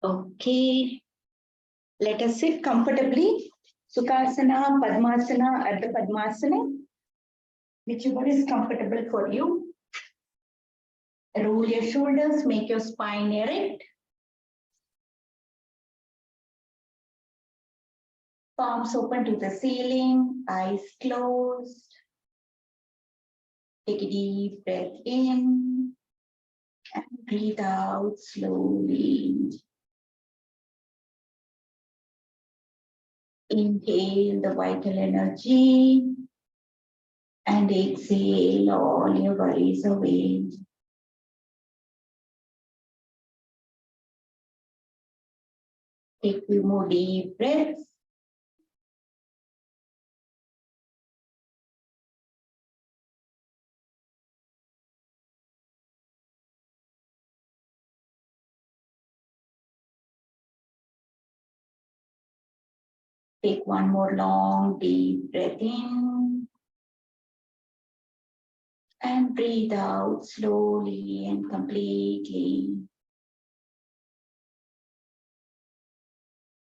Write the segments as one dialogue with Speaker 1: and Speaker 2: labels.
Speaker 1: Okay, let us sit comfortably. Sukhasana, Padmasana, Ardha Padmasana, whichever is comfortable for you. Roll your shoulders, make your spine erect. Palms open to the ceiling, eyes closed. Take a deep breath in and breathe out slowly. Inhale the vital energy and exhale all your worries away. Take few more deep breaths. Take one more long deep breath in and breathe out slowly and completely.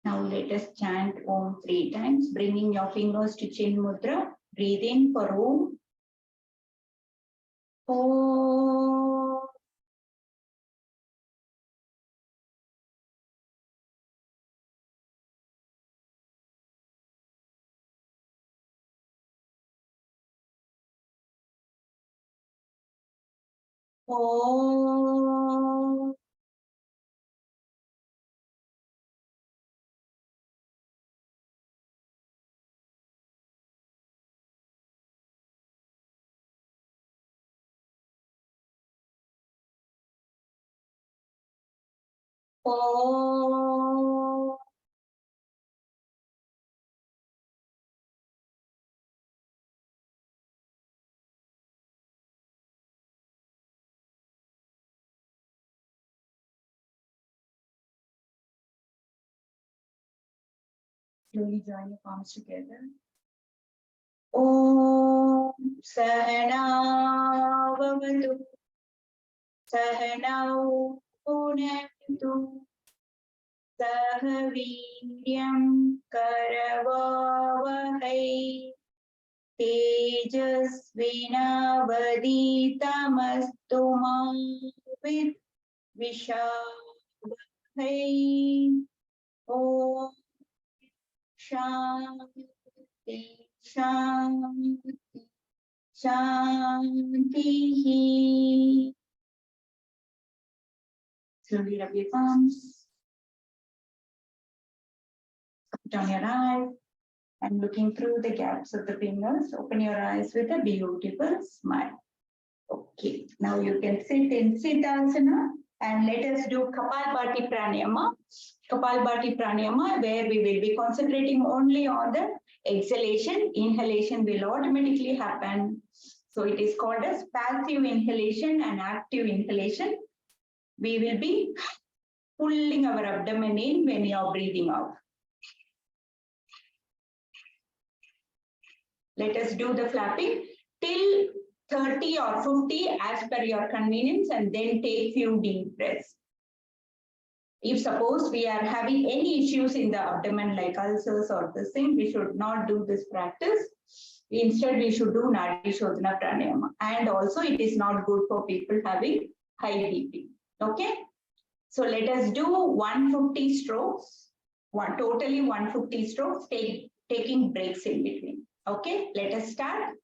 Speaker 1: Now let us chant Om 3 times, bringing your fingers to Chin Mudra. Breathe in for Om. Om. Om. Om. Slowly join your palms together. Om Sahana Vavatu Sahanau Punatu Sahaviryam Karavavahai Tejasvinavaditamastu ma Vidvishavahai. Om Shanti Shanti Shanti. Slowly rub your palms. Put on your eyes and looking through the gaps of the fingers, open your eyes with a beautiful smile. Okay, now you can sit in Siddhasana and let us do Kapalbhati Pranayama. Kapalbhati Pranayama, where we will be concentrating only on the exhalation. Inhalation will automatically happen. So it is called as passive inhalation and active inhalation. We will be pulling our abdomen in when you are breathing out. Let us do the flapping till 30 or 50 as per your convenience, and then take few deep breaths. If suppose we are having any issues in the abdomen like ulcers or this thing, we should not do this practice. Instead, we should do Nadi Shodhana Pranayama. And also it is not good for people having high BP. Okay. So let us do 150 strokes, totally 150 strokes, taking breaks in between. Okay, let us start.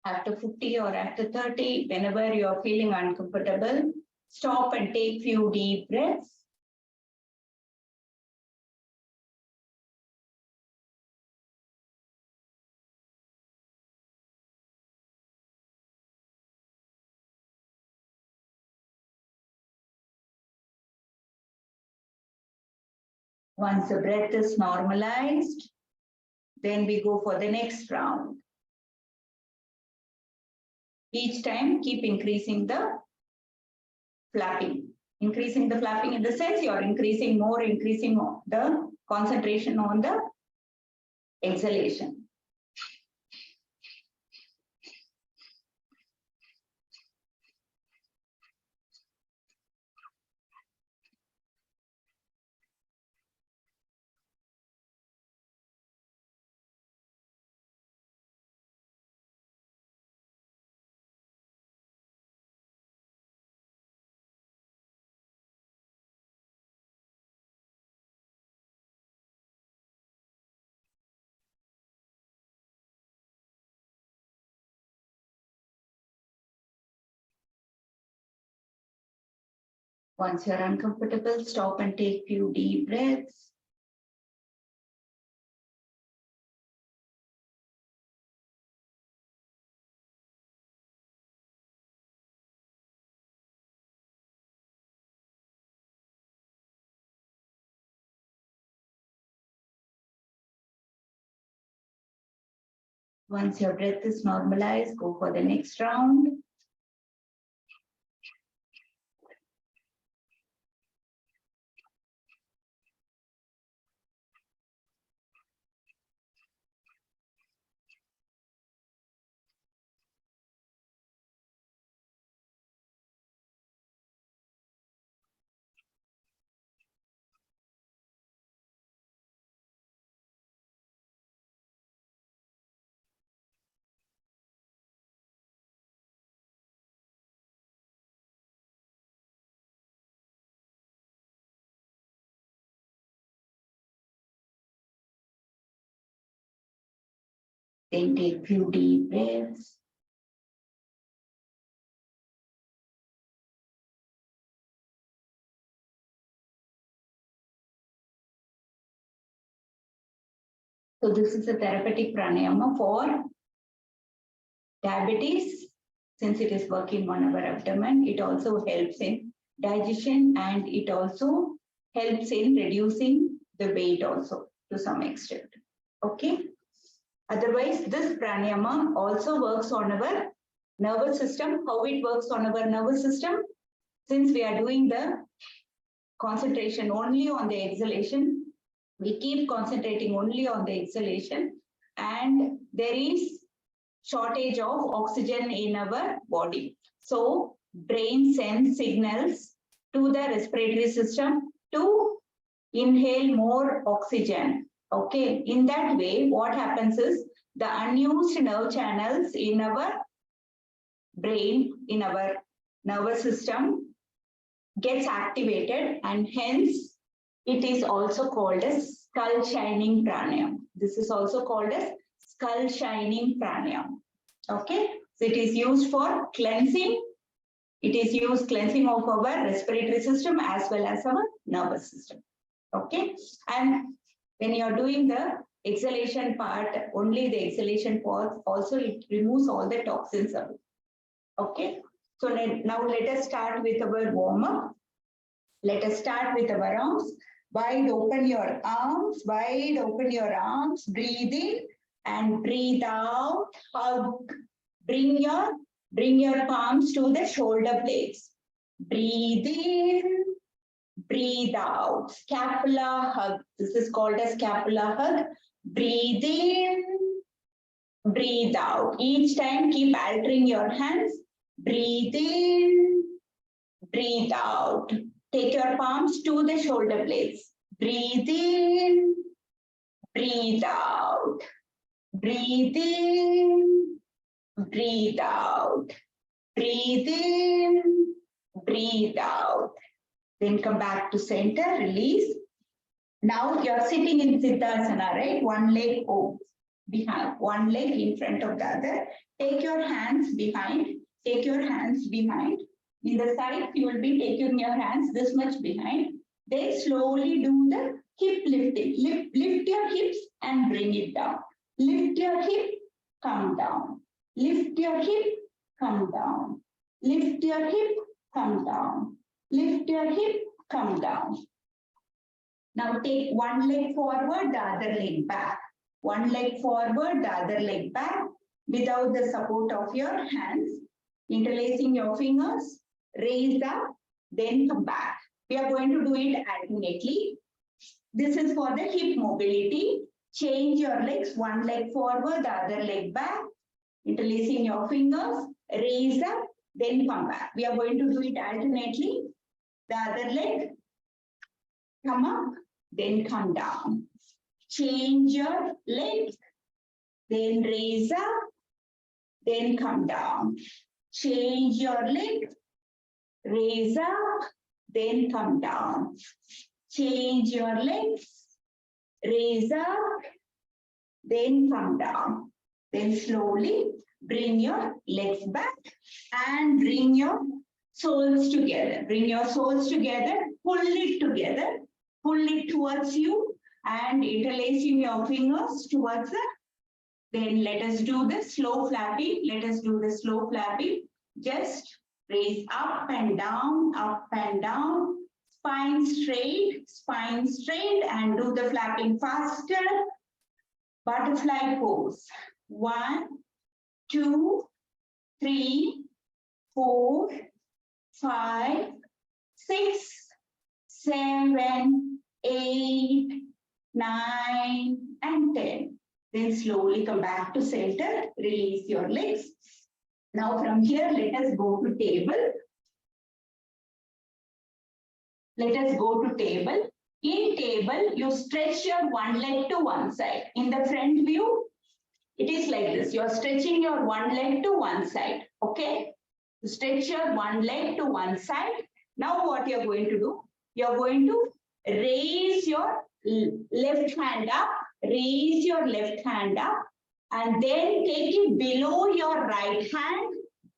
Speaker 1: After 50 or after 30, whenever you are feeling uncomfortable, stop and take few deep breaths. Once the breath is normalized, then we go for the next round. Each time, keep increasing the flapping. Increasing the flapping in the sense you are increasing the concentration on the exhalation. Once you're uncomfortable, stop and take few deep breaths. Once your breath is normalized, go for the next round. Then take few deep breaths. So this is a therapeutic pranayama for diabetes. Since it is working on our abdomen, it also helps in digestion and it also helps in reducing the weight also to some extent. Okay. Otherwise, this pranayama also works on our nervous system. How it works on our nervous system? Since we are doing the concentration only on the exhalation, we keep concentrating only on the exhalation, and there is shortage of oxygen in our body. So brain sends signals to the respiratory system to inhale more oxygen. Okay, in that way, what happens is the unused nerve channels in our brain, in our nervous system gets activated, and hence it is also called as skull shining pranayam. This is also called as skull shining pranayam. Okay, so it is used for cleansing. It is used cleansing of our respiratory system as well as our nervous system. Okay, and when you are doing the exhalation part, only the exhalation part, also it removes all the toxins away. Okay, so now let us start with our warm up. Let us start with our arms. Wide open your arms, wide open your arms, breathe in and breathe out, hug. Bring your palms to the shoulder blades. Breathe in, breathe out. Scapula hug. This is called a scapula hug. Breathe in, breathe out. Each time keep altering your hands. Breathe in, breathe out. Take your palms to the shoulder blades. Breathe in, breathe out. Breathe in, breathe out. Breathe in, breathe out. Then come back to center, release. Now you're sitting in Siddhasana, right? One leg behind, one leg in front of the other. Take your hands behind. Take your hands behind. In the side, you will be taking your hands this much behind. Then slowly do the hip lifting. Lift your hips and bring it down. Lift your hip, come down. Lift your hip, come down. Lift your hip, come down. Lift your hip, come down. Now take one leg forward, the other leg back. One leg forward, the other leg back without the support of your hands. Interlacing your fingers, raise up, then come back. We are going to do it alternately. This is for the hip mobility. Change your legs, one leg forward, the other leg back. Interlacing your fingers, raise up, then come back. We are going to do it alternately. The other leg, come up, then come down. Change your leg, then raise up, then come down. Change your leg, raise up, then come down. Change your legs, raise up, then come down. Then slowly bring your legs back and bring your soles together. Bring your soles together, pull it together, pull it towards you and interlacing your fingers towards the. Then let us do the slow flapping. Let us do the slow flapping. Just raise up and down, spine straight, and do the flapping faster. Butterfly pose. 1, 2, 3, 4, 5, 6, 7, 8, 9, and 10. Then slowly come back to center. Release your legs. Now from here, let us go to table. Let us go to table. In table, you stretch your one leg to one side. In the front view, it is like this. You are stretching your one leg to one side. Okay? Stretch your one leg to one side. Now what you are going to do? You are going to raise your left hand up. Raise your left hand up. And then take it below your right hand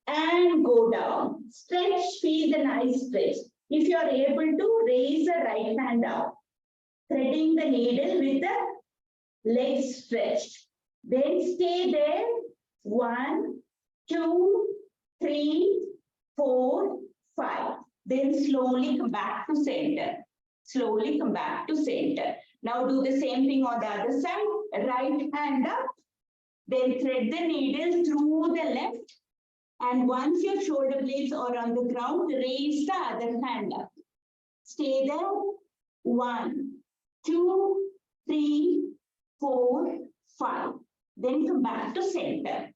Speaker 1: and go down. Stretch, feel the nice stretch. If you are able to raise the right hand up, threading the needle with the legs stretched. Then stay there. 1, 2, 3, 4, 5. Then slowly come back to center. Slowly come back to center. Now do the same thing on the other side. Right hand up. Then thread the needle through the left. And once your shoulder blades are on the ground, raise the other hand up. Stay there. 1, 2, 3, 4, 5. Then come back to center.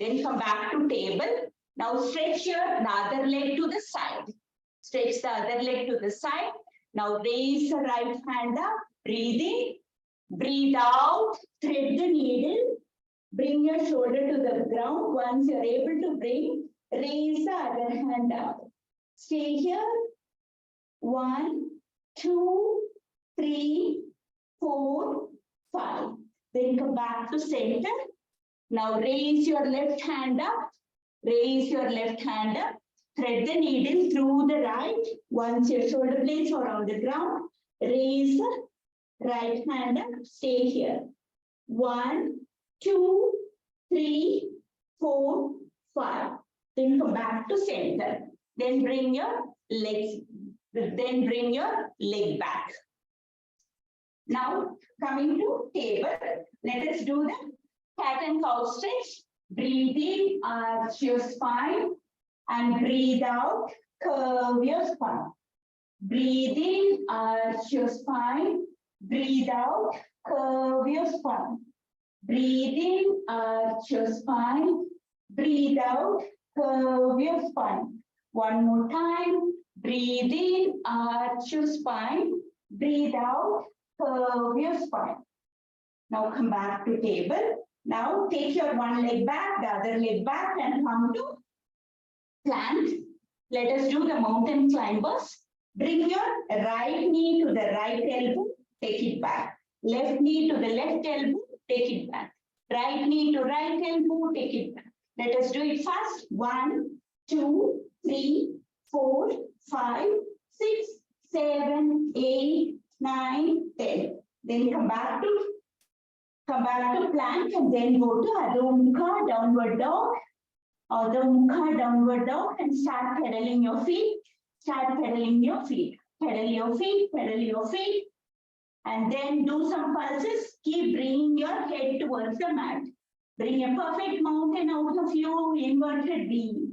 Speaker 1: Then come back to table. Now stretch your other leg to the side. Stretch the other leg to the side. Now raise the right hand up. Breathe in. Breathe out. Thread the needle. Bring your shoulder to the ground. Once you're able to bring, raise the other hand up. Stay here. 1, 2, 3, 4, 5. Then come back to center. Now raise your left hand up. Raise your left hand up. Thread the needle through the right. Once your shoulder blades are on the ground, raise the right hand up. Stay here. 1, 2, 3, 4, 5. Then come back to center. Then bring your legs. Then bring your leg back. Now coming to table, let us do the cat and cow stretch. Breathe in, arch your spine, and breathe out, curve your spine. Breathe in, arch your spine. Breathe out, curve your spine. Breathe in, arch your spine. Breathe out, curve your spine. One more time. Breathe in, arch your spine. Breathe out, curve your spine. Now come back to table. Now take your one leg back, the other leg back, and come to plank. Let us do the mountain climbers. Bring your right knee to the right elbow, take it back. Left knee to the left elbow, take it back. Right knee to right elbow, take it back. Let us do it fast. 1, 2, 3, 4, 5, 6, 7, 8, 9, 10. Then come back to plank and then go to Adho Mukha, downward dog. Adho Mukha, downward dog, and start pedaling your feet. Start pedaling your feet. Pedal your feet, pedal your feet. And then do some pulses. Keep bringing your head towards the mat. Bring a perfect mountain out of you, inverted V.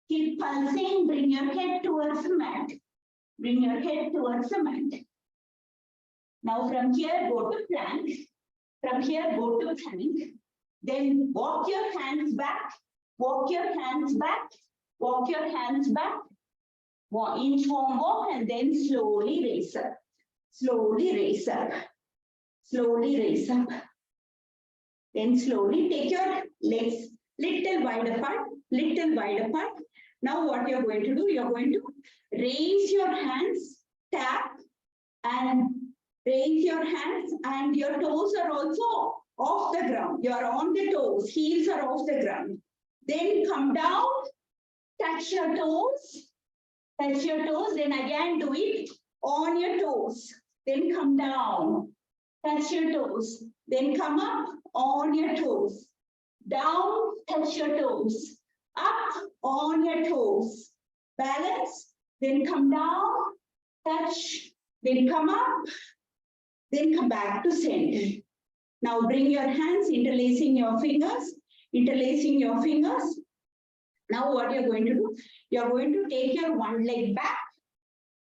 Speaker 1: Keep pulsing, bring your head towards the mat. Bring your head towards the mat. Now from here, go to plank. From here, go to plank. Then walk your hands back. Walk your hands back. Walk your hands back. Inchworm walk and then slowly raise up. Slowly raise up. Slowly raise up. Then slowly take your legs little wide apart. Little wide apart. Now what you're going to do, you're going to raise your hands, tap, and raise your hands, and your toes are also off the ground. You're on the toes, heels are off the ground. Then come down, touch your toes, then again do it on your toes. Then come down, touch your toes, then come up on your toes. Down, touch your toes. Up on your toes. Balance, then come down, touch, then come up, then come back to center. Now bring your hands, interlacing your fingers, interlacing your fingers. Now what you're going to do, you're going to take your one leg back,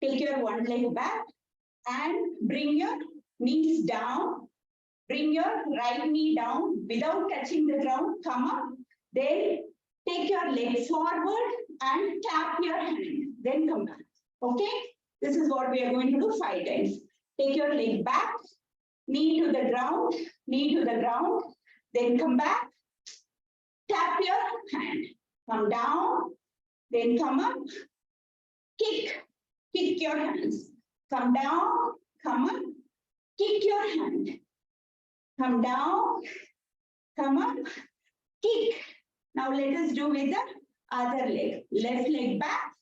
Speaker 1: take your one leg back and bring your knees down. Bring your right knee down without touching the ground, come up, then take your leg forward and tap your hand, then come back. Okay? This is what we are going to do 5 times. Take your leg back, knee to the ground, then come back, tap your hand, come down, then come up, kick your hands, come down, come up, kick your hand, come down, come up, kick. Now let us do with the other leg. Left leg back,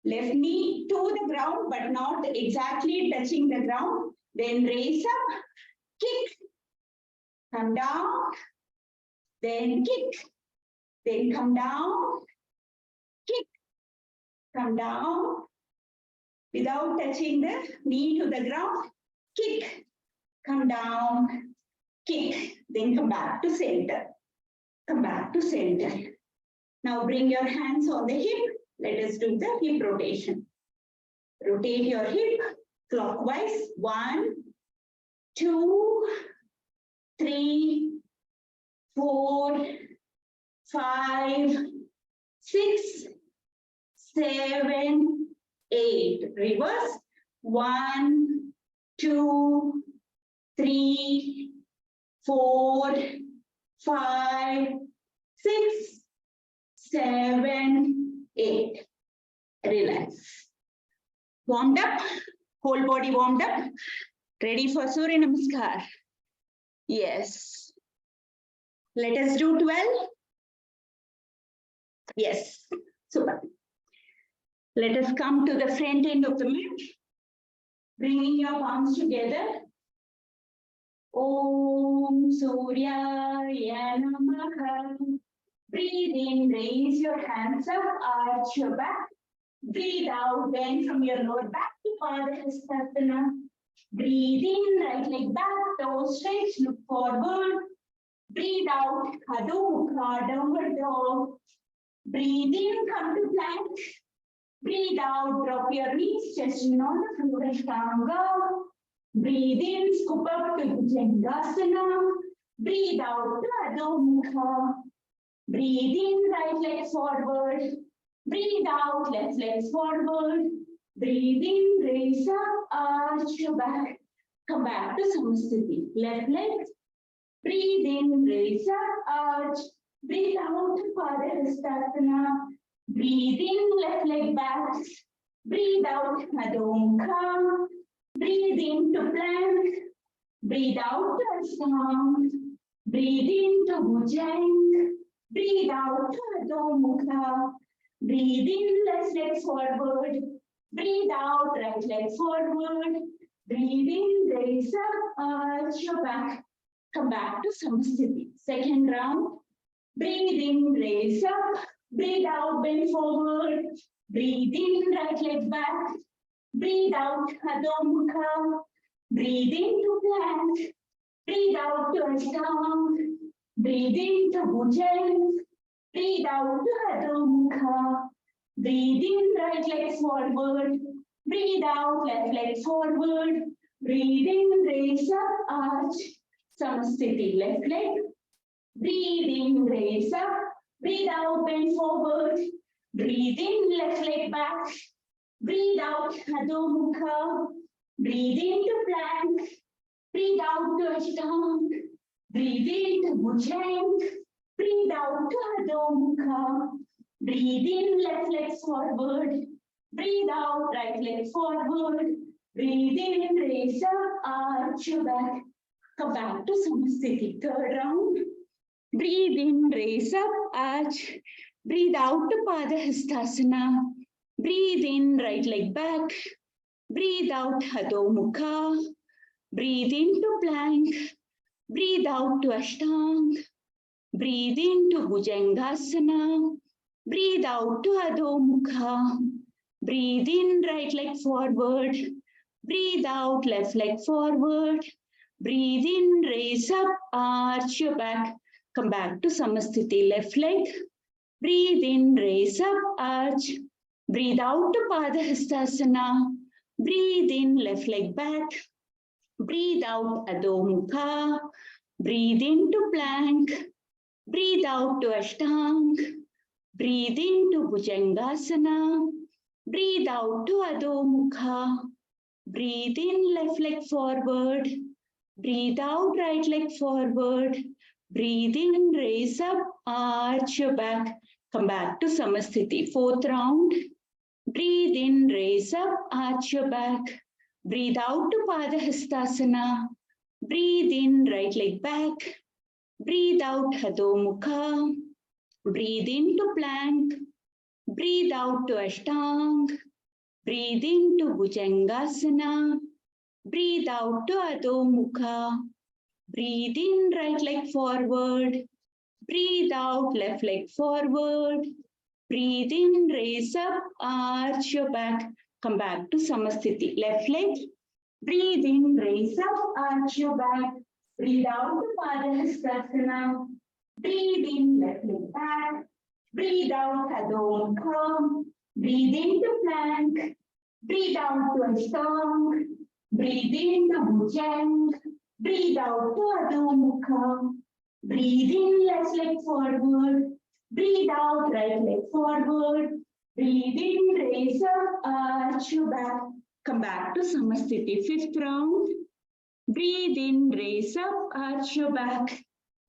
Speaker 1: left knee to the ground, but not exactly touching the ground. Then raise up, kick, come down, then kick, then come down, kick, come down, without touching the knee to the ground, kick, come down, kick, then come back to center. Come back to center. Now bring your hands on the hip. Let us do the hip rotation. Rotate your hip clockwise. 1, 2, 3, 4, 5, 6, 7, 8. Reverse. 1, 2, 3, 4, 5, 6, 7, 8. Relax. Warmed up. Whole body warmed up. Ready for Surya Namaskar. Yes. Let us do 12. Yes. Super. Let us come to the front end of the mat. Bringing your palms together. Om Suryaya Namaha. Breathe in, raise your hands up, arch your back. Breathe out, bend from your lower back to Padahastasana. Breathe in, right leg back, toes stretch, look forward. Breathe out, Adho Mukha, downward dog. Breathe in, come to plank. Breathe out, drop your knees, chest in on the floor and Ashtanga. Breathe in, scoop up to Bhujangasana. Breathe out, Adho Mukha. Breathe in, right leg forward. Breathe out, left leg forward. Breathe in, raise up, arch your back. Come back to Samasthiti. Left leg. Breathe in, raise up, arch. Breathe out, Padahastasana. Breathe in, left leg back. Breathe out, Adho Mukha. Breathe into plank. Breathe out to Ashtanga. Breathe into Bhujang. Breathe out to Adho Mukha. Breathe in, left leg forward. Breathe out, right leg forward. Breathe in, raise up, arch your back. Come back to Samasthiti. Second round. Breathe in, raise up. Breathe out, bend forward. Breathe in, right leg back. Breathe out, Adho Mukha. Breathe into plank. Breathe out to Ashtanga. Breathe into Bhujan. Breathe out to Adho Mukha. Breathe in, right leg forward. Breathe out, left leg forward. Breathe in, raise up, arch. Samasthiti, left leg. Breathe in, raise up. Breathe out, bend forward. Breathe in, left leg back. Breathe out, Adho Mukha. Breathe into plank. Breathe out to Ashtanga. Breathe into Bhujan. Breathe out to Adho Mukha. Breathe in, left leg forward. Breathe out, right leg forward. Breathe in, raise up, arch your back. Come back to Samasthiti, third round. Breathe in, raise up, arch. Breathe out to Padahastasana. Breathe in, right leg back. Breathe out, Adho Mukha. Breathe into plank. Breathe out to Ashtanga. Breathe into Bhujangasana. Breathe out to Adho Mukha. Breathe in, right leg forward. Breathe out, left leg forward. Breathe in, raise up, arch your back. Come back to Samasthiti, left leg. Breathe in, raise up, arch. Breathe out to Padahastasana. Breathe in, left leg back. Breathe out, Adho Mukha. Breathe into plank. Breathe out to Ashtanga. Breathe into Bhujangasana. Breathe out to Adho Mukha. Breathe in, left leg forward. Breathe out, right leg forward. Breathe in, raise up, arch your back. Come back to Samasthiti, fourth round. Breathe in, raise up, arch your back. Breathe out to Padahastasana. Breathe in, right leg back. Breathe out, Adho Mukha. Breathe into plank. Breathe out to Ashtanga. Breathe into Bhujangasana. Breathe out to Adho Mukha. Breathe in, right leg forward. Breathe out, left leg forward. Breathe in, raise up, arch your back. Come back to Samasthiti, left leg. Breathe in, raise up, arch your back. Breathe out to Padahastasana. Breathe in, left leg back. Breathe out, Adho Mukha. Breathe into plank. Breathe out to Ashtanga. Breathe into Bhujan. Breathe out to Adho Mukha. Breathe in, left leg forward. Breathe out, right leg forward. Breathe in, raise up, arch your back. Come back to Samasthiti, fifth round. Breathe in, raise up, arch your back.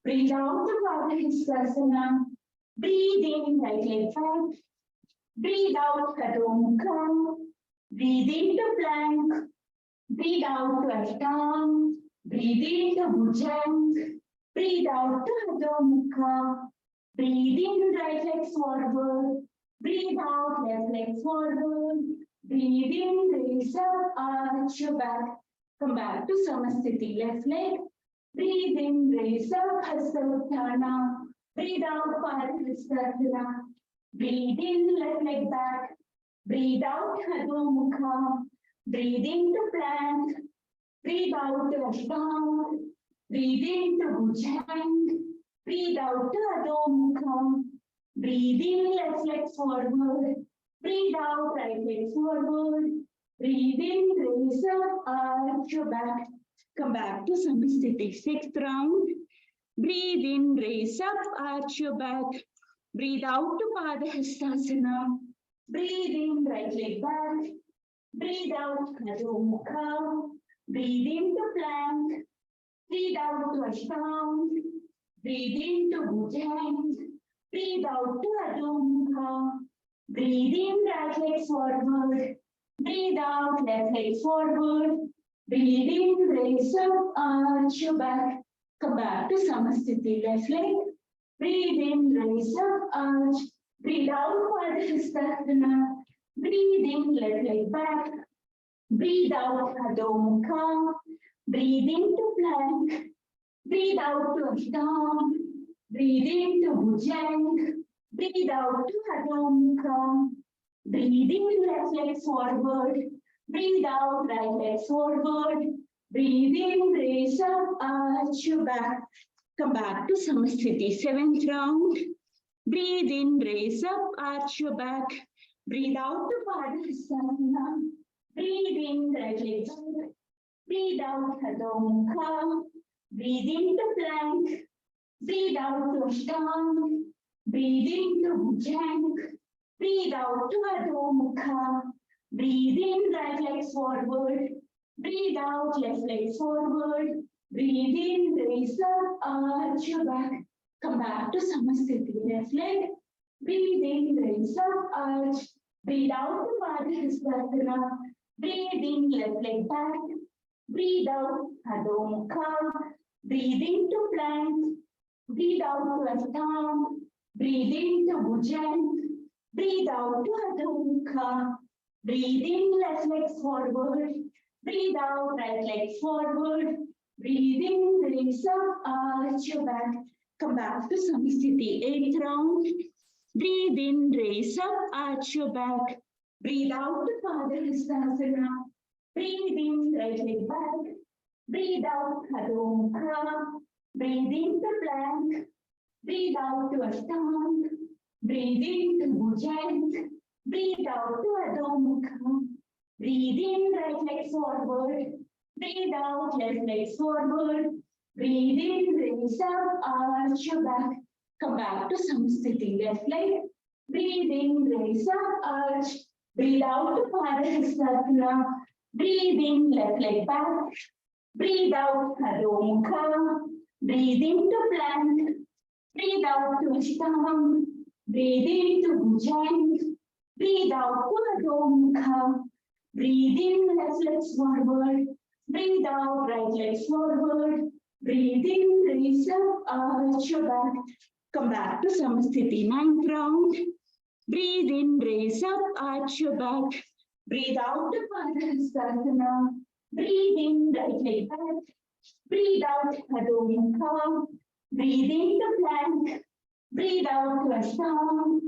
Speaker 1: Breathe out to Padahastasana. Breathe in, right leg back. Breathe out, Adho Mukha. Breathe into plank. Breathe out to Ashtanga. Breathe into Bhujan. Breathe out to Adho Mukha. Breathe in, right leg forward. Breathe out, left leg forward. Breathe in, raise up, arch your back. Come back to Samasthiti, left leg. Breathe in, raise up, Hasta Utthana. Breathe out, Padahastasana. Breathe in, left leg back. Breathe out, Adho Mukha. Breathe into plank. Breathe out to Ashtanga. Breathe into Bhujan. Breathe out to Adho Mukha. Breathe in, left leg forward. Breathe out, right leg forward. Breathe in, raise up, arch your back. Come back to Samasthiti, sixth round. Breathe in, raise up, arch your back. Breathe out to Padahastasana. Breathe in, right leg back. Breathe out, Adho Mukha. Breathe into plank. Breathe out to Ashtanga. Breathe into Bhujan. Breathe out to Adho Mukha. Breathe in, right leg forward. Breathe out, left leg forward. Breathe in, raise up, arch your back. Come back to Samasthiti, left leg. Breathe in, raise up, arch. Breathe out, Padahastasana. Breathe in, left leg back. Breathe out, Adho Mukha. Breathe into plank. Breathe out to Ashtanga. Breathe into Bhujan. Breathe out to Adho Mukha. Breathe in, left leg forward. Breathe out, right leg forward. Breathe in, raise up, arch your back. Come back to Samasthiti. 7th round. Breathe in, raise up, arch your back. Breathe out to Padahasana. Breathe in, right leg back. Breathe out, Adho Mukha. Breathe into plank. Breathe out to Ashtanga. Breathe into Bhujanga. Breathe out to Adho Mukha. Breathe in, right leg forward. Breathe out, left leg forward. Breathe in, raise up, arch your back. Come back to Samasthiti. Left leg. Breathe in, raise up, arch. Breathe out to Padahasana. Breathe in, left leg back. Breathe out, Adho Mukha. Breathe into plank. Breathe out to Ashtanga. Breathe into Bhujanga. Breathe out to Adho Mukha. Breathe in, left leg forward. Breathe out, right leg forward. Breathe in, raise up, arch your back. Come back to Samasthiti. 8th round. Breathe in, raise up, arch your back. Breathe out to Padahasana. Breathe in, right leg back. Breathe out, Adho Mukha. Breathe into plank. Breathe out to Ashtanga. Breathe into Bhujanga. Breathe out to Adho Mukha. Breathe in, right leg forward. Breathe out, left leg forward. Breathe in, raise up, arch your back. Come back to Samasthiti. Left leg. Breathe in, raise up, arch. Breathe out to Padahasana. Breathe in, left leg back. Breathe out, Adho Mukha. Breathe into plank. Breathe out to Ashtanga. Breathe into Bhujanga. Breathe out to Adho Mukha. Breathe in, left leg forward. Breathe out, right leg forward. Breathe in, raise up, arch your back. Come back to Samasthiti. 9th round. Breathe in, raise up, arch your back. Breathe out to Padahasana. Breathe in, right leg back. Breathe out, Adho Mukha. Breathe into plank. Breathe out to Ashtanga.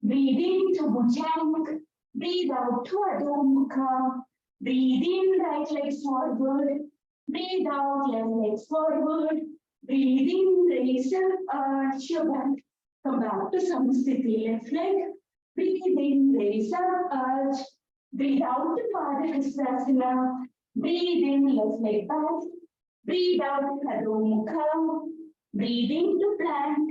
Speaker 1: Breathe into Bhujanga. Breathe out to Adho Mukha. Breathe in, right leg forward. Breathe out, left leg forward. Breathe in, raise up, arch your back. Come back to Samasthiti. Left leg. Breathe in, raise up, arch. Breathe out to Padahasana. Breathe in, left leg back. Breathe out, Adho Mukha. Breathe into plank.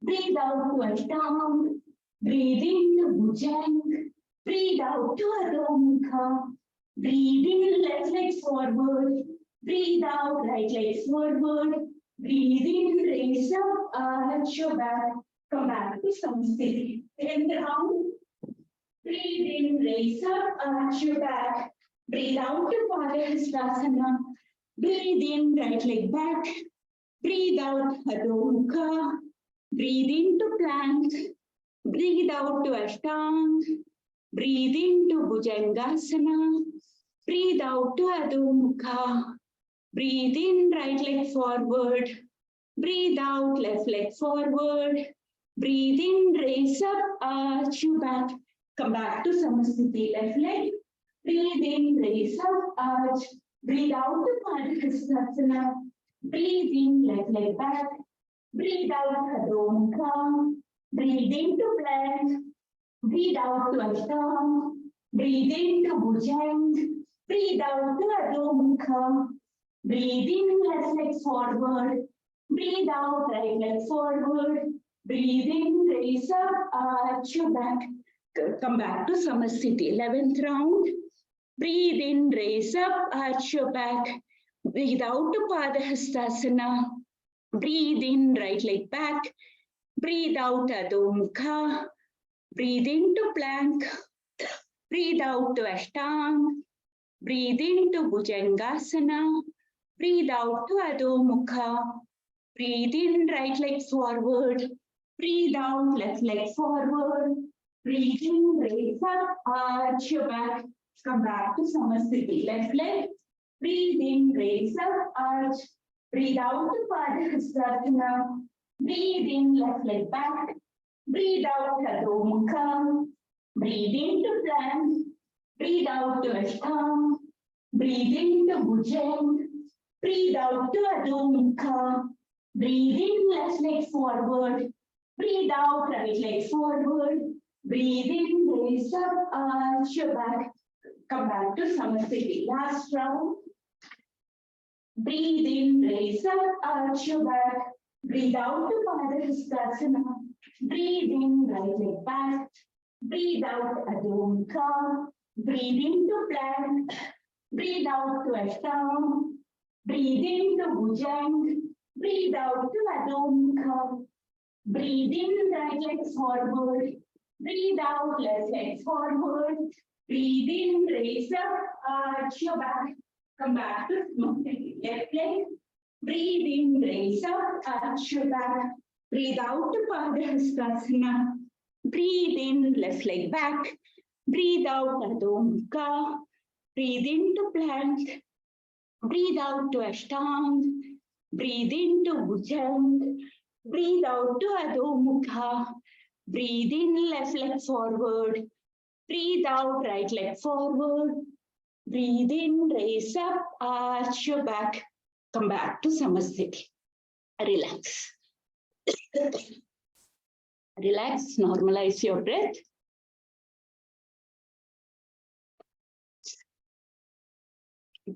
Speaker 1: Breathe out to Ashtanga. Breathe into Bhujanga. Breathe out to Adho Mukha. Breathe in, left leg forward. Breathe out, right leg forward. Breathe in, raise up, arch your back. Come back to Samasthiti. 10th round. Breathe in, raise up, arch your back. Breathe out to Padahasana. Breathe in, right leg back. Breathe out, Adho Mukha. Breathe into plank. Breathe out to Ashtanga. Breathe into Bhujangasana. Breathe out to Adho Mukha. Breathe in, right leg forward. Breathe out, left leg forward. Breathe in, raise up, arch your back. Come back to Samasthiti. Left leg. Breathe in, raise up, arch. Breathe out to Padahasana. Breathe in, left leg back. Breathe out, Adho Mukha. Breathe into plank. Breathe out to Ashtanga. Breathe into Bhujanga. Breathe out to Adho Mukha. Breathe in, left leg forward. Breathe out, right leg forward. Breathe in, raise up, arch your back. Come back to Samasthiti. 11th round. Breathe in, raise up, arch your back. Breathe out to Padahasana. Breathe in, right leg back. Breathe out, Adho Mukha. Breathe into plank. Breathe out to Ashtanga. Breathe into Bhujangasana. Breathe out to Adho Mukha. Breathe in, right leg forward. Breathe out, left leg forward. Breathe in, raise up, arch your back. Come back to Samasthiti. Left leg. Breathe in, raise up, arch. Breathe out to Padahasana. Breathe in, left leg back. Breathe out, Adho Mukha. Breathe into plank. Breathe out to Ashtanga. Breathe into Bhujanga. Breathe out to Adho Mukha. Breathe in, left leg forward. Breathe out, right leg forward. Breathe in, raise up, arch your back. Come back to Samasthiti. Last round. Breathe in, raise up, arch your back. Breathe out to Padahastasana. Breathe in, right leg back. Breathe out, Adho Mukha. Breathe into plank. Breathe out to Ashtanga. Breathe in to Bhujang. Breathe out to Adho Mukha. Breathe in, right leg forward. Breathe out, left leg forward. Breathe in, raise up, arch your back. Come back to left leg. Breathe in, raise up, arch your back. Breathe out to Padahastasana. Breathe in, left leg back. Breathe out, Adho Mukha. Breathe into plank. Breathe out to Ashtanga. Breathe into Bhujang. Breathe out to Adho Mukha. Breathe in, left leg forward. Breathe out, right leg forward. Breathe in, raise up, arch your back. Come back to Samasthiti. Relax. Relax, normalize your breath.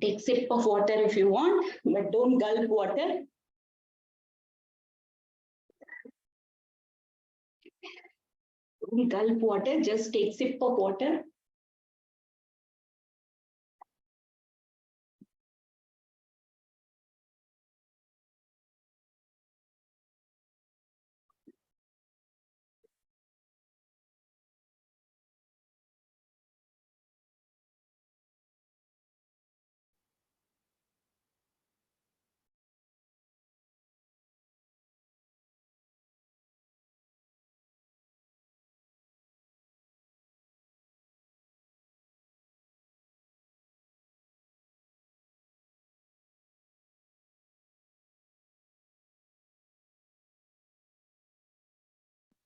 Speaker 1: Take a sip of water if you want, but don't gulp water. Don't gulp water, just take a sip of water.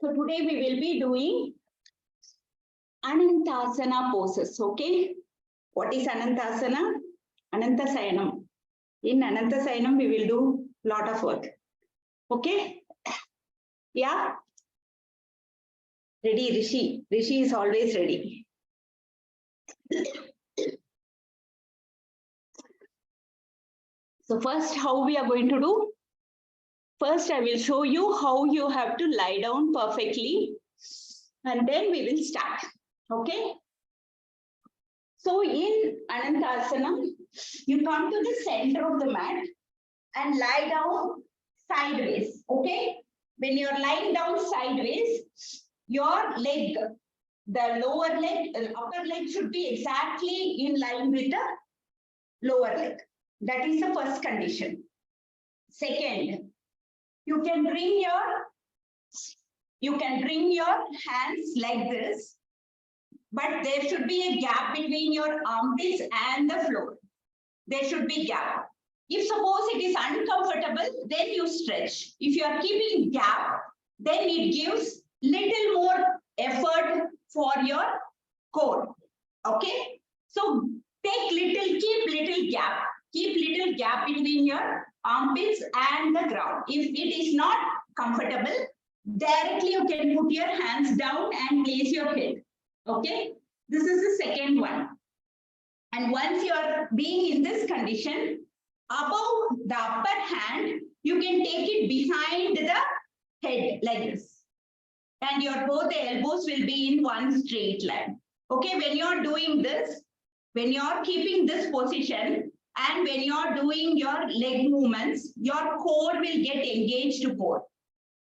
Speaker 1: So today we will be doing Anantasana poses, okay? What is Anantasana? Anantasayanam. In Anantasayanam, we will do a lot of work. Okay? Yeah? Ready, Rishi. Rishi is always ready. So first, how we are going to do? First, I will show you how you have to lie down perfectly. And then we will start. Okay? So in Anantasana, you come to the center of the mat and lie down sideways. Okay? When you're lying down sideways, your leg, the lower leg, upper leg should be exactly in line with the lower leg. That is the first condition. Second, you can bring your hands like this, but there should be a gap between your armpits and the floor. There should be gap. If suppose it is uncomfortable, then you stretch. If you are keeping gap, then it gives little more effort for your core. Okay? So keep little gap. Keep little gap between your armpits and the ground. If it is not comfortable, directly you can put your hands down and place your head. Okay? This is the second one. And once you are being in this condition, above the upper hand, you can take it behind the head like this. And both the elbows will be in one straight line. Okay, when you're doing this, when you're keeping this position, and when you're doing your leg movements, your core will get engaged to core.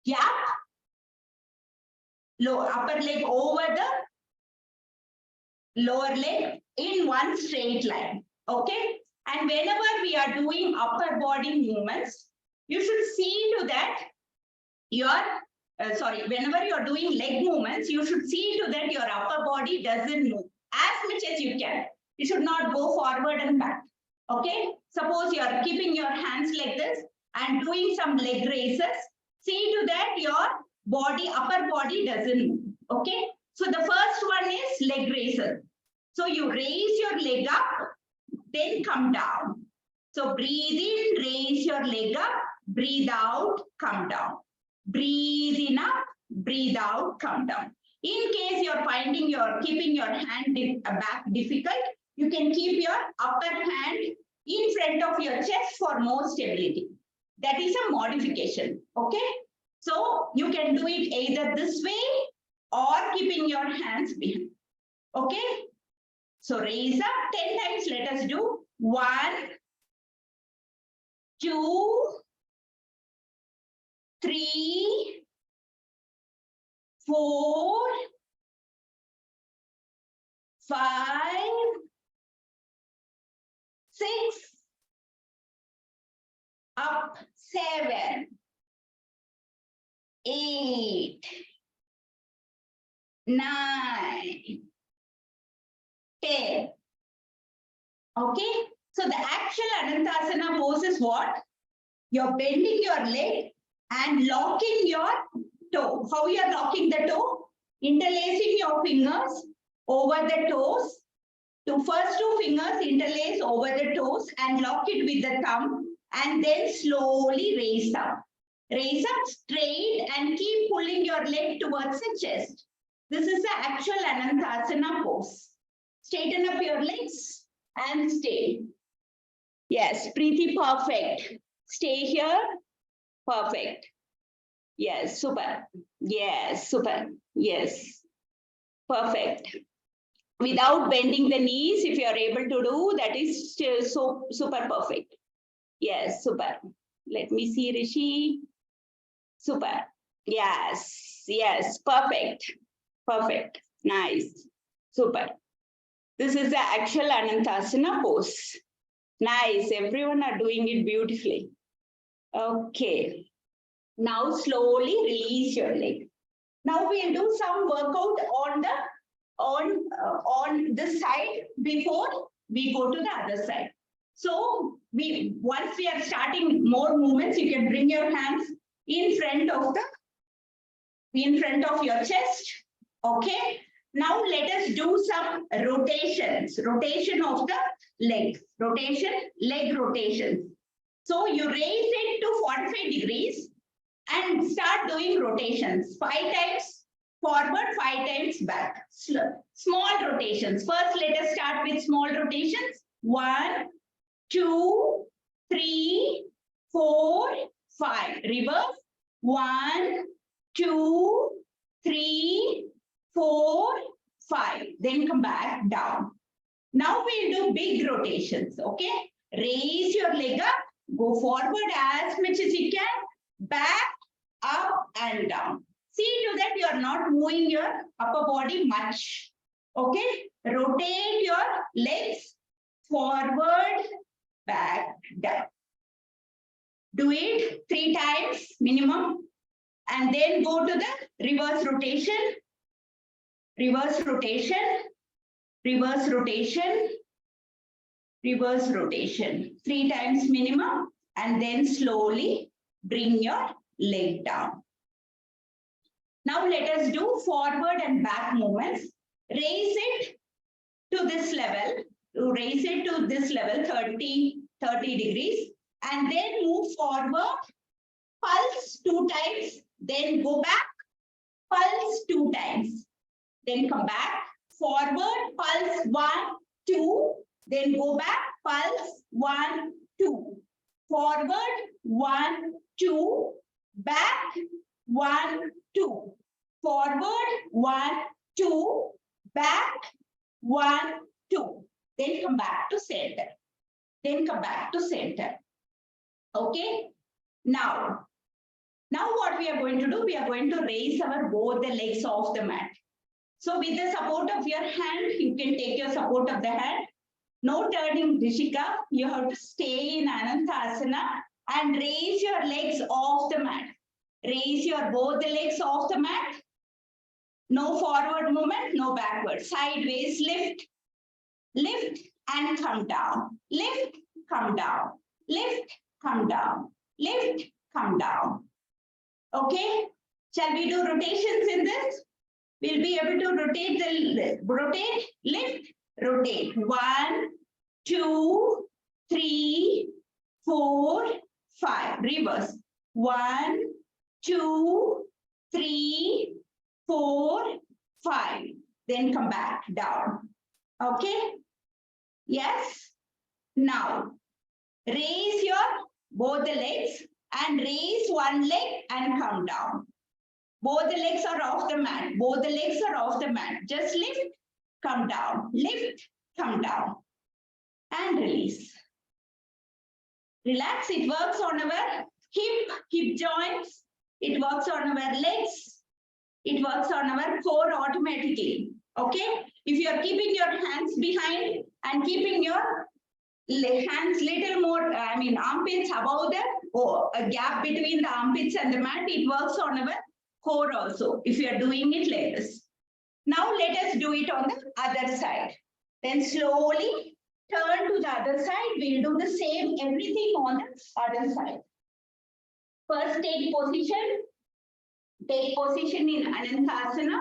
Speaker 1: Gap, upper leg over the lower leg in one straight line. Okay? And whenever we are doing upper body movements, you should see to that whenever you're doing leg movements, you should see to that your upper body doesn't move as much as you can. You should not go forward and back. Okay? Suppose you are keeping your hands like this and doing some leg raises. See to that your upper body doesn't move. Okay? So the first one is leg raises. So you raise your leg up, then come down. So breathe in, raise your leg up, breathe out, come down. Breathe in up, breathe out, come down. In case you're finding keeping your hand back difficult, you can keep your upper hand in front of your chest for more stability. That is a modification, okay? So you can do it either this way or keeping your hands behind, okay? So raise up 10 times, let us do 1, 2, 3, 4, 5, 6, up 7, 8, 9, 10. Okay, so the actual Anantasana pose is what? You're bending your leg and locking your toe. How you are locking the toe? Interlacing your fingers over the toes. The first 2 fingers interlace over the toes and lock it with the thumb, and then slowly raise up. Raise up straight and keep pulling your leg towards the chest. This is the actual Anantasana pose. Straighten up your legs and stay. Yes, Preeti, perfect. Stay here. Perfect. Yes, super. Yes, super. Yes, perfect. Without bending the knees, if you are able to do, that is still so super perfect. Yes, super. Let me see, Rishi. Super. Yes, yes, perfect. Perfect. Nice. Super. This is the actual Anantasana pose. Nice. Everyone are doing it beautifully. Okay. Now slowly release your leg. Now we'll do some workout on this side before we go to the other side. So once we are starting more movements, you can bring your hands in front of your chest. Okay. Now let us do some rotations. Rotation of the legs. Leg rotations. So you raise it to 45 degrees and start doing rotations. 5 times forward, 5 times back. Small rotations. First, let us start with small rotations. 1, 2, 3, 4, 5. Reverse. 1, 2, 3, 4, 5. Then come back down. Now we'll do big rotations. Okay. Raise your leg up. Go forward as much as you can. Back, up, and down. See to that you are not moving your upper body much. Okay. Rotate your legs forward, back, down. Do it 3 times minimum. And then go to the reverse rotation. Reverse rotation. Reverse rotation. Reverse rotation. 3 times minimum. And then slowly bring your leg down. Now let us do forward and back movements. Raise it to this level. Raise it to this level, 30 degrees. And then move forward. Pulse 2 times. Then go back. Pulse 2 times. Then come back. Forward. Pulse 1, 2. Then go back. Pulse 1, 2. Forward 1, 2. Back 1, 2. Forward 1, 2. Back 1, 2. Then come back to center. Then come back to center. Okay. Now what we are going to do, we are going to raise both the legs off the mat. So with the support of your hand, you can take your support of the hand. No turning, Rishika. You have to stay in Anantasana and raise your legs off the mat. Raise both the legs off the mat. No forward movement, no backward. Sideways, lift, lift and come down. Lift, come down. Lift, come down. Lift, come down. Okay. Shall we do rotations in this? We'll be able to rotate, lift, rotate. 1, 2, 3, 4, 5. Reverse. 1, 2, 3, 4, 5. Then come back down. Okay? Yes? Now, raise your both the legs and raise one leg and come down. Both the legs are off the mat. Both the legs are off the mat. Just lift, come down. Lift, come down. And release. Relax. It works on our hip joints. It works on our legs. It works on our core automatically. Okay? If you are keeping your hands behind and keeping your hands little more, armpits above a gap between the armpits and the mat, it works on our core also, if you are doing it like this. Now let us do it on the other side. Then slowly turn to the other side. We'll do the same, everything on the other side. First, take position. Take position in Anantasana.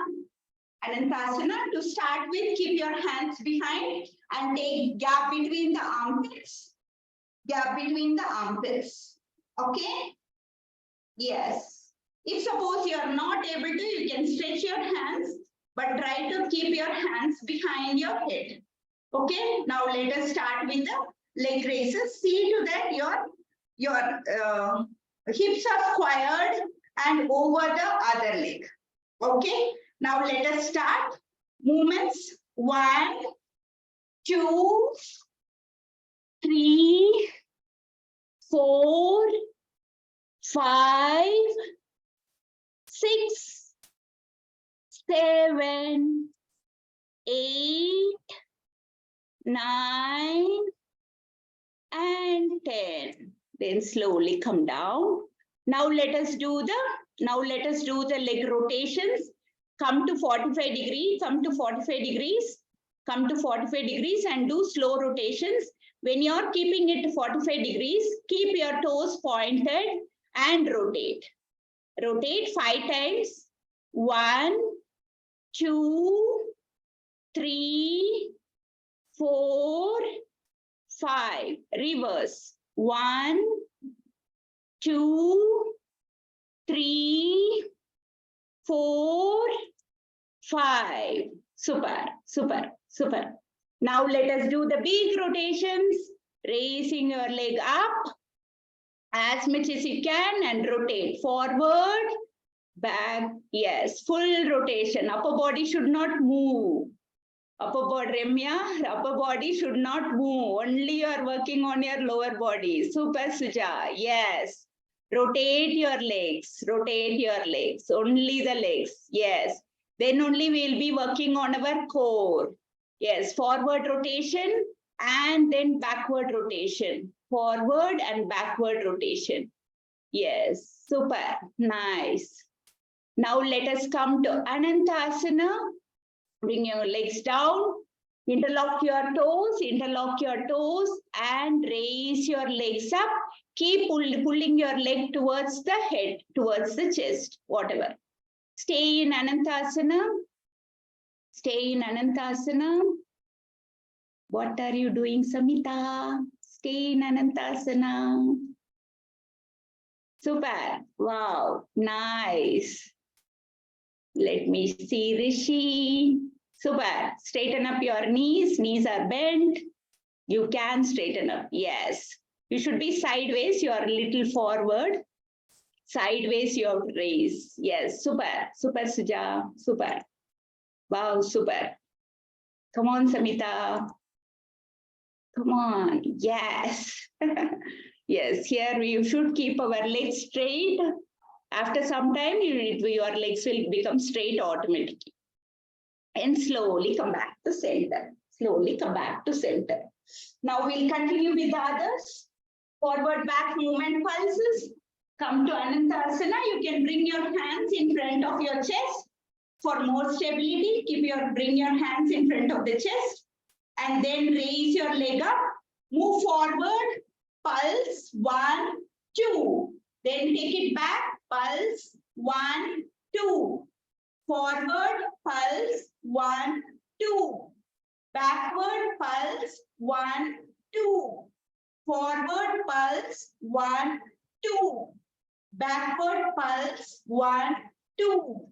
Speaker 1: Anantasana. To start with, keep your hands behind and take gap between the armpits. Gap between the armpits. Okay? Yes. If suppose you are not able to, you can stretch your hands, but try to keep your hands behind your head. Okay? Now let us start with the leg raises. See to that your hips are squared and over the other leg. Okay? Now let us start. Movements. 1, 2, 3, 4, 5, 6, 7, 8, 9, and 10. Then slowly come down. Now let us do the leg rotations. Come to 45 degrees, come to 45 degrees, come to 45 degrees and do slow rotations. When you're keeping it 45 degrees, keep your toes pointed and rotate. Rotate 5 times. 1, 2, 3, 4, 5. Reverse. 1, 2, 3, 4, 5. Super, super, super. Now let us do the big rotations. Raising your leg up as much as you can and rotate forward, back. Yes, full rotation. Upper body should not move. Upper body, Ramya, upper body should not move. Only you are working on your lower body. Super, Suja. Yes. Rotate your legs. Rotate your legs. Only the legs. Yes. Then only we'll be working on our core. Yes. Forward rotation and then backward rotation. Forward and backward rotation. Yes. Super. Nice. Now let us come to Anantasana. Bring your legs down, interlock your toes and raise your legs up. Keep pulling your leg towards the head, towards the chest, whatever. Stay in Anantasana. Stay in Anantasana. What are you doing, Samita? Stay in Anantasana. Super. Wow. Nice. Let me see, Rishi. Super. Straighten up your knees. Knees are bent. You can straighten up. Yes. You should be sideways. You are a little forward. Sideways, you have to raise. Yes. Super. Super, Suja. Super. Wow. Super. Come on, Samita. Come on. Yes. Yes. Here we should keep our legs straight. After some time, your legs will become straight automatically. And slowly come back to center. Slowly come back to center. Now we'll continue with the others. Forward back movement pulses. Come to Anantasana. You can bring your hands in front of your chest. For more stability, bring your hands in front of the chest. And then raise your leg up. Move forward. Pulse. 1, 2. Then take it back. Pulse. 1, 2. Forward. Pulse. 1, 2. Backward. Pulse. 1, 2. Forward pulse, 1, 2. Backward pulse, 1, 2.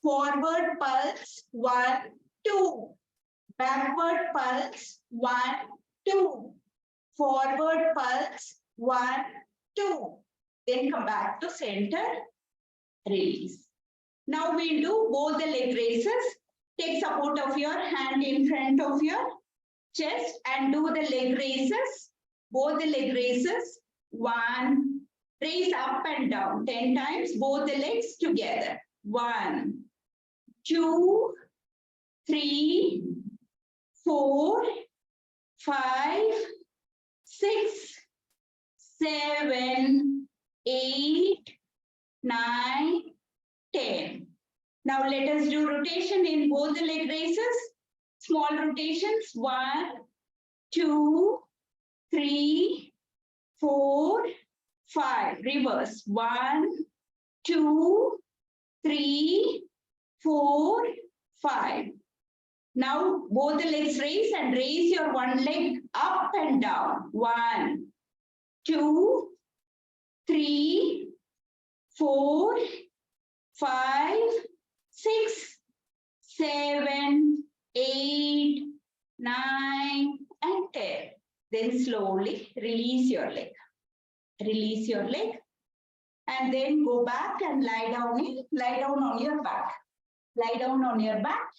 Speaker 1: Forward pulse, 1, 2. Backward pulse, 1, 2. Forward pulse, 1, 2. Then come back to center, release. Now we'll do both the leg raises. Take support of your hand in front of your chest and do the leg raises. Both the leg raises. 1, raise up and down 10 times, both the legs together. 1, 2, 3, 4, 5, 6, 7, 8, 9, 10. Now let us do rotation in both the leg raises. Small rotations. 1, 2, 3, 4, 5. Reverse. 1, 2, 3, 4, 5. Now both the legs raise and raise your one leg up and down. 1, 2, 3, 4, 5, 6, 7, 8, 9, and 10. Then slowly release your leg. Release your leg. And then go back and lie down on your back. Lie down on your back.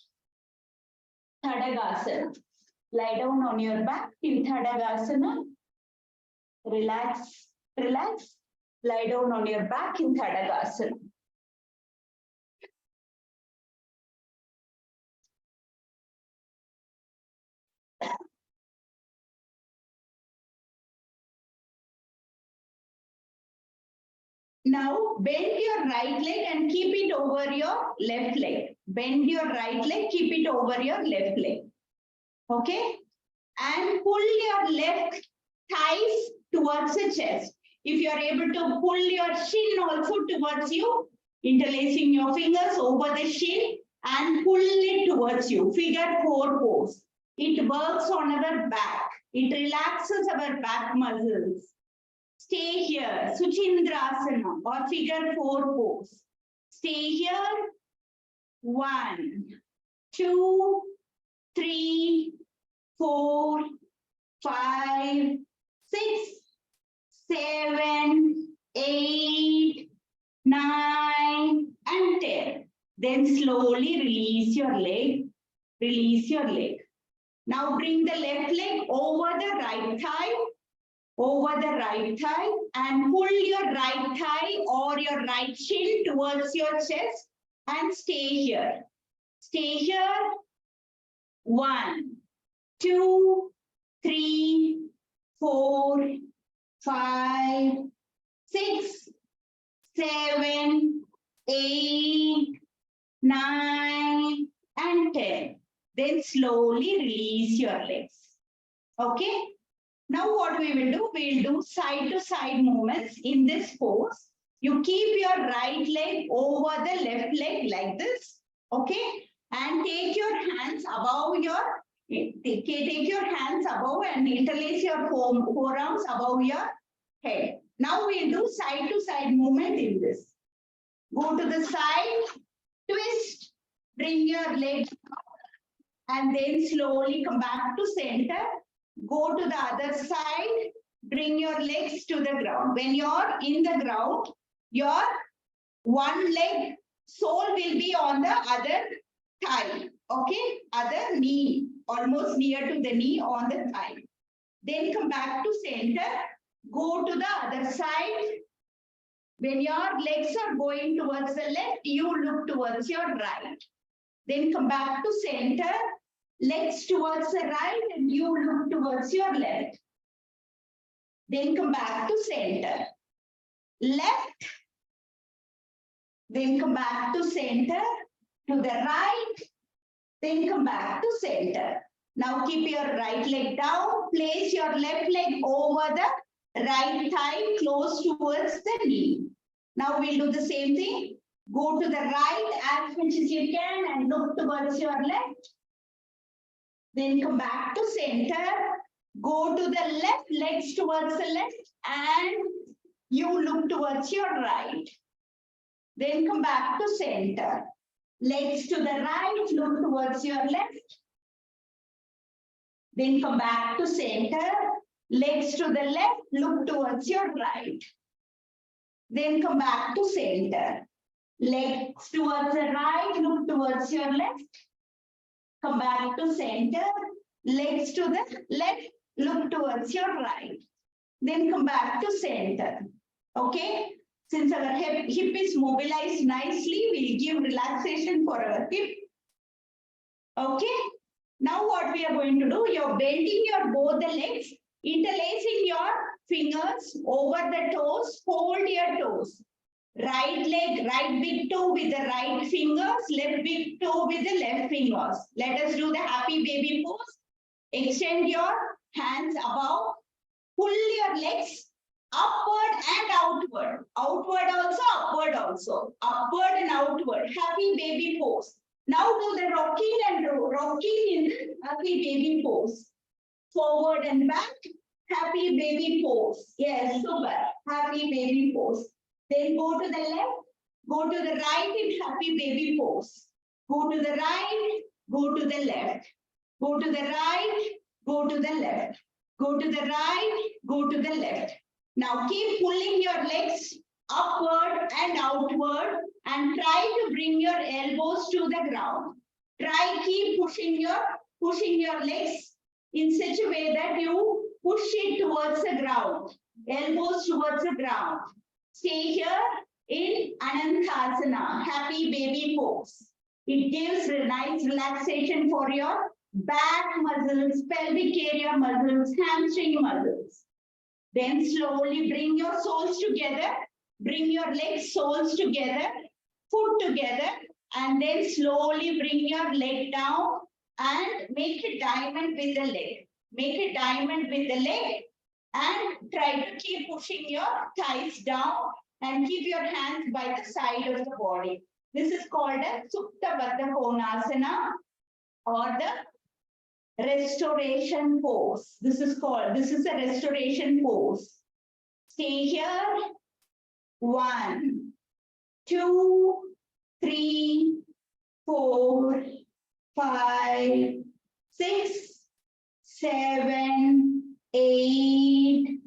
Speaker 1: Tadagasana. Lie down on your back in Tadagasana. Relax, relax. Lie down on your back in Tadagasana. Now bend your right leg and keep it over your left leg. Bend your right leg, keep it over your left leg. Okay? And pull your left thighs towards the chest. If you are able to pull your shin also towards you, interlacing your fingers over the shin and pull it towards you. Figure 4 pose. It works on our back. It relaxes our back muscles. Stay here, Suchindrasana or figure 4 pose. Stay here. 1, 2, 3, 4, 5, 6, 7, 8, 9, and 10. Then slowly release your leg. Release your leg. Now bring the left leg over the right thigh. Over the right thigh and pull your right thigh or your right shin towards your chest and stay here. Stay here. 1, 2, 3, 4, 5, 6, 7, 8, 9, and 10. Then slowly release your legs. Okay? Now what we will do, we will do side to side movements in this pose. You keep your right leg over the left leg like this, okay? And take your hands above your, take your hands above and interlace your forearms above your head. Now we'll do side to side movement in this. Go to the side, twist, bring your legs up, and then slowly come back to center. Go to the other side, bring your legs to the ground. When you're in the ground, your one leg sole will be on the other thigh, okay? Other knee, almost near to the knee on the thigh. Then come back to center, go to the other side. When your legs are going towards the left, you look towards your right. Then come back to center. Legs towards the right and you look towards your left. Then come back to center. Left. Then come back to center. To the right. Then come back to center. Now keep your right leg down. Place your left leg over the right thigh close towards the knee. Now we'll do the same thing. Go to the right as much as you can and look towards your left. Then come back to center. Go to the left, legs towards the left, and you look towards your right. Then come back to center. Legs to the right, look towards your left. Then come back to center. Legs to the left, look towards your right. Then come back to center. Legs towards the right, look towards your left. Come back to center. Legs to the left, look towards your right. Then come back to center. Okay? Since our hip is mobilized nicely, we'll give relaxation for our hip. Okay? Now what we are going to do, you're bending your both the legs, interlacing your fingers over the toes, hold your toes. Right leg, right big toe with the right fingers, left big toe with the left fingers. Let us do the happy baby pose. Extend your hands above. Pull your legs upward and outward. Outward also, upward also. Upward and outward. Happy baby pose. Now do the rocking and rocking in the happy baby pose. Forward and back. Happy baby pose. Yes, super. Happy baby pose. Then go to the left. Go to the right in happy baby pose. Go to the right. Go to the left. Go to the right. Go to the left. Go to the right, go to the left. Now keep pulling your legs upward and outward and try to bring your elbows to the ground. Keep pushing your legs in such a way that you push it towards the ground. Elbows towards the ground. Stay here in Ananthasana, happy baby pose. It gives a nice relaxation for your back muscles, pelvic area muscles, hamstring muscles. Then slowly bring your soles together, bring your legs, soles together, foot together, and then slowly bring your leg down and make a diamond with the leg. Make a diamond with the leg and try to keep pushing your thighs down and keep your hands by the side of the body. This is called a Supta Baddha Konasana or the restoration pose. This is a restoration pose. Stay here. 1, 2, 3, 4, 5, 6, 7, 8,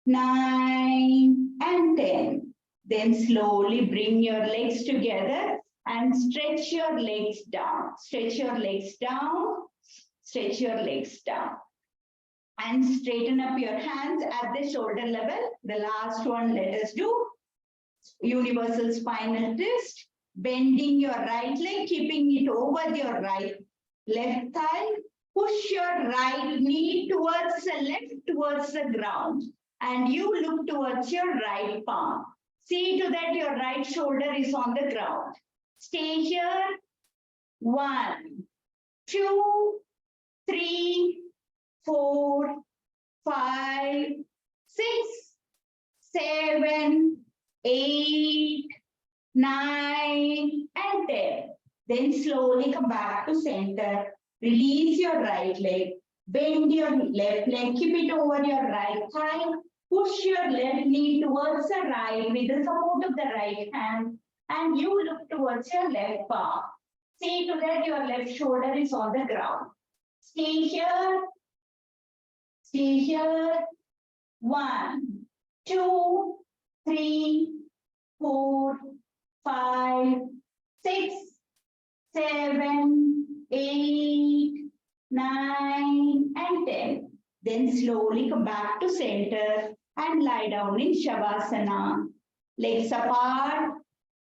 Speaker 1: 9, and 10. Then slowly bring your legs together and stretch your legs down. Stretch your legs down. Stretch your legs down and straighten up your hands at the shoulder level. The last one, let us do universal spinal twist. Bending your right leg, keeping it over your left thigh. Push your right knee towards the left, towards the ground. And you look towards your right palm. See to that your right shoulder is on the ground. Stay here. 1, 2, 3, 4, 5, 6, 7, 8, 9, and 10. Then slowly come back to center. Release your right leg. Bend your left leg. Keep it over your right thigh. Push your left knee towards the right with the support of the right hand. And you look towards your left palm. See to that your left shoulder is on the ground. Stay here. Stay here. 1, 2, 3, 4, 5, 6, 7, 8, 9, and 10. Then slowly come back to center and lie down in Shavasana. Legs apart,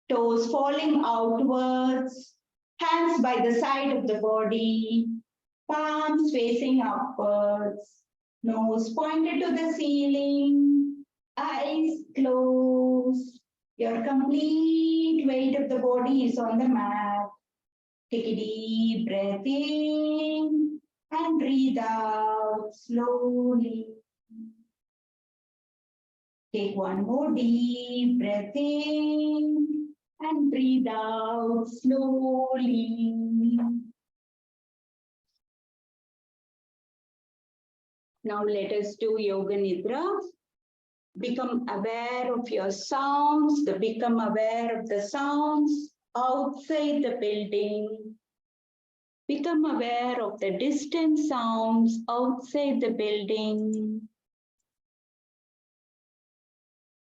Speaker 1: toes falling outwards, hands by the side of the body, palms facing upwards, nose pointed to the ceiling, eyes closed. Your complete weight of the body is on the mat. Take a deep breath in and breathe out slowly. Take one more deep breath in and breathe out slowly. Now let us do Yoga Nidra. Become aware of your sounds, become aware of the sounds outside the building. Become aware of the distant sounds outside the building.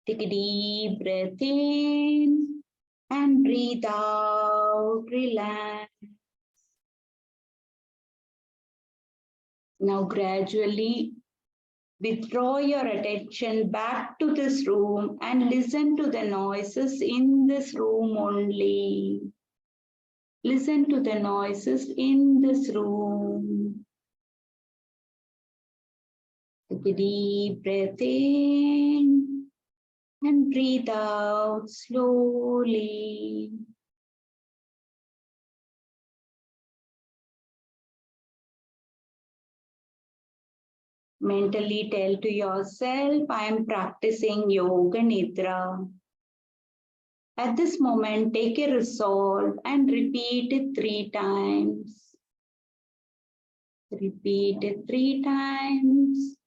Speaker 1: Take a deep breath in and breathe out, relax. Now gradually withdraw your attention back to this room and listen to the noises in this room only. Listen to the noises in this room. Take a deep breath in and breathe out slowly. Mentally tell to yourself, I am practicing Yoga Nidra. At this moment, take a resolve and repeat it 3 times. Repeat it 3 times.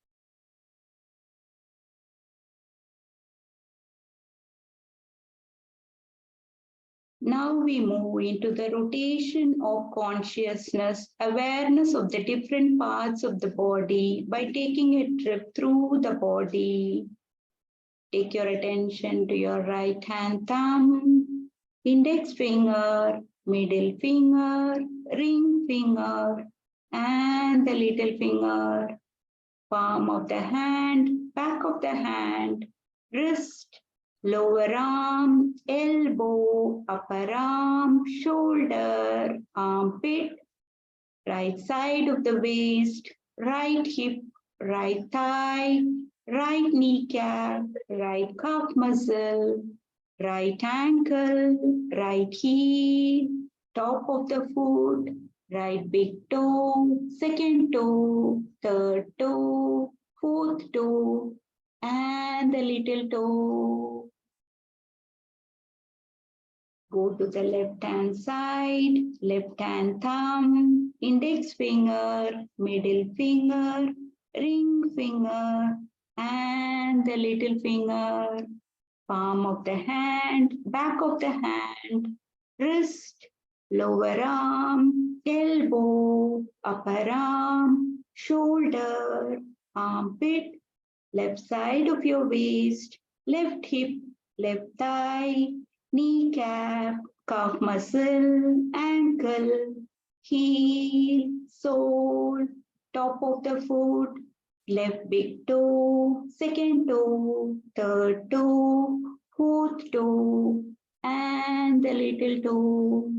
Speaker 1: Now we move into the rotation of consciousness, awareness of the different parts of the body by taking a trip through the body. Take your attention to your right hand thumb, index finger, middle finger, ring finger, and the little finger, palm of the hand, back of the hand, wrist, lower arm, elbow, upper arm, shoulder, armpit, right side of the waist, right hip, right thigh, right kneecap, right calf muscle, right ankle, right heel, top of the foot, right big toe, second toe, third toe, fourth toe, and the little toe. Go to the left hand side, left hand thumb, index finger, middle finger, ring finger, and the little finger, palm of the hand, back of the hand, wrist, lower arm, elbow, upper arm, shoulder, armpit, left side of your waist, left hip, left thigh, kneecap, calf muscle, ankle, heel, sole, top of the foot, left big toe, second toe, third toe, fourth toe, and the little toe.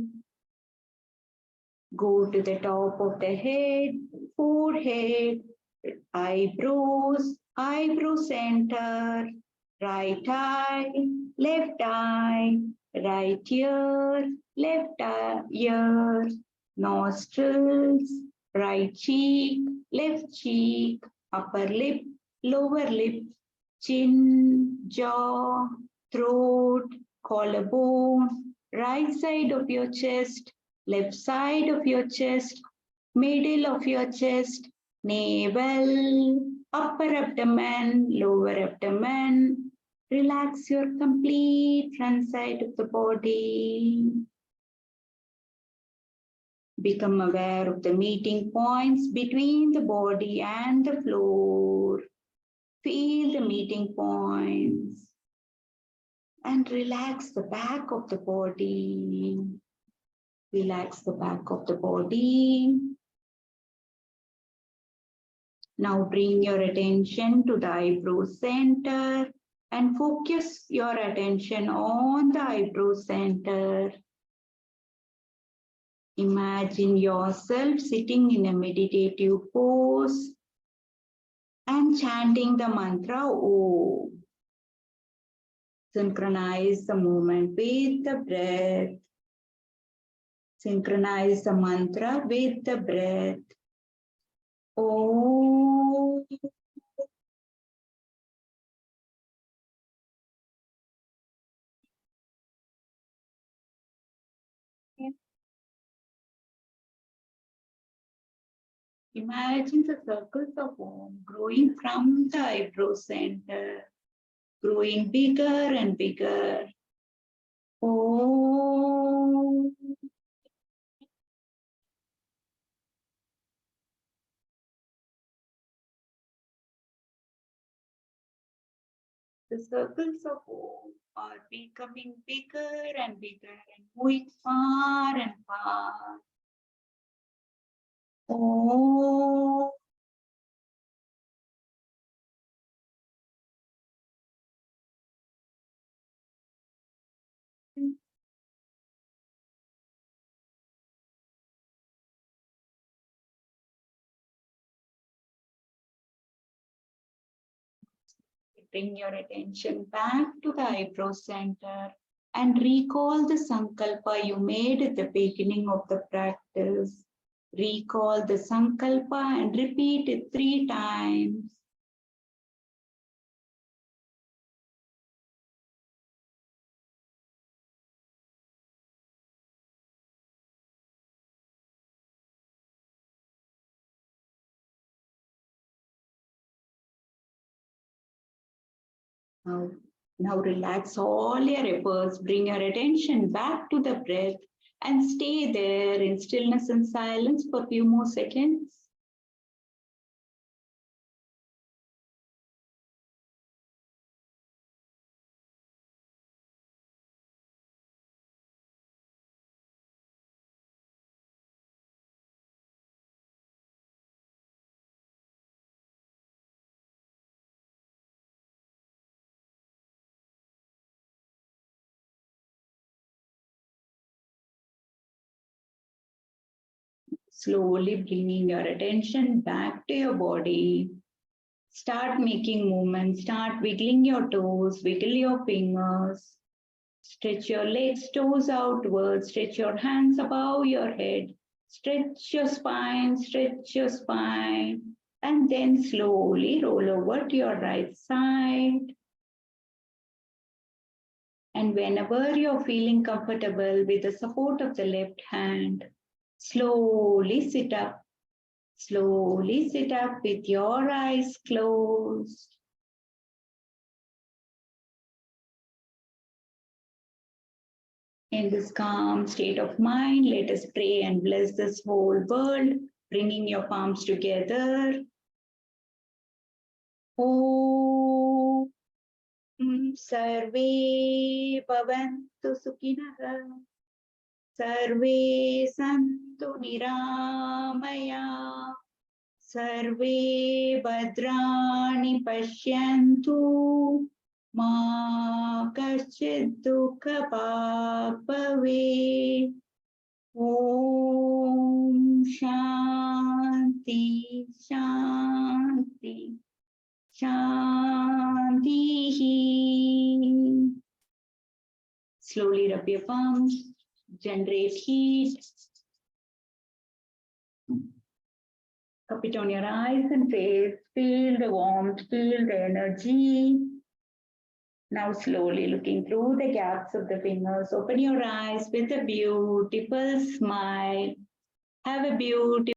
Speaker 1: Go to the top of the head, forehead, eyebrows, eyebrow center, right eye, left eye, right ear, left ear, nostrils, right cheek, left cheek, upper lip, lower lip, chin, jaw, throat, collarbone, right side of your chest, left side of your chest, middle of your chest, navel, upper abdomen, lower abdomen. Relax your complete front side of the body. Become aware of the meeting points between the body and the floor. Feel the meeting points. And relax the back of the body. Relax the back of the body. Now bring your attention to the eyebrow center and focus your attention on the eyebrow center. Imagine yourself sitting in a meditative pose and chanting the mantra Om. Synchronize the movement with the breath. Synchronize the mantra with the breath. Om. Imagine the circles of Om growing from the eyebrow center, growing bigger and bigger. Om. The circles of Om are becoming bigger and bigger and moving far and far. Om. Bring your attention back to the eyebrow center and recall the sankalpa you made at the beginning of the practice. Recall the sankalpa and repeat it 3 times. Now relax all your efforts. Bring your attention back to the breath and stay there in stillness and silence for a few more seconds. Slowly bringing your attention back to your body. Start making movements. Start wiggling your toes, wiggle your fingers. Stretch your legs, toes outwards. Stretch your hands above your head. Stretch your spine, and then slowly roll over to your right side. And whenever you're feeling comfortable with the support of the left hand, slowly sit up. Slowly sit up with your eyes closed. In this calm state of mind, let us pray and bless this whole world, bringing your palms together. Om Sarve Bhavantu Sukhinah. Sarve Santu Niramaya. Sarve Bhadrani Pashyantu. Ma Kaschid Dukha Bhave. Om Shanti Shanti Shanti. Slowly rub your palms, generate heat. Cup it on your eyes and face. Feel the warmth, feel the energy. Now slowly looking through the gaps of the fingers, open your eyes with a beautiful smile. Have a beautiful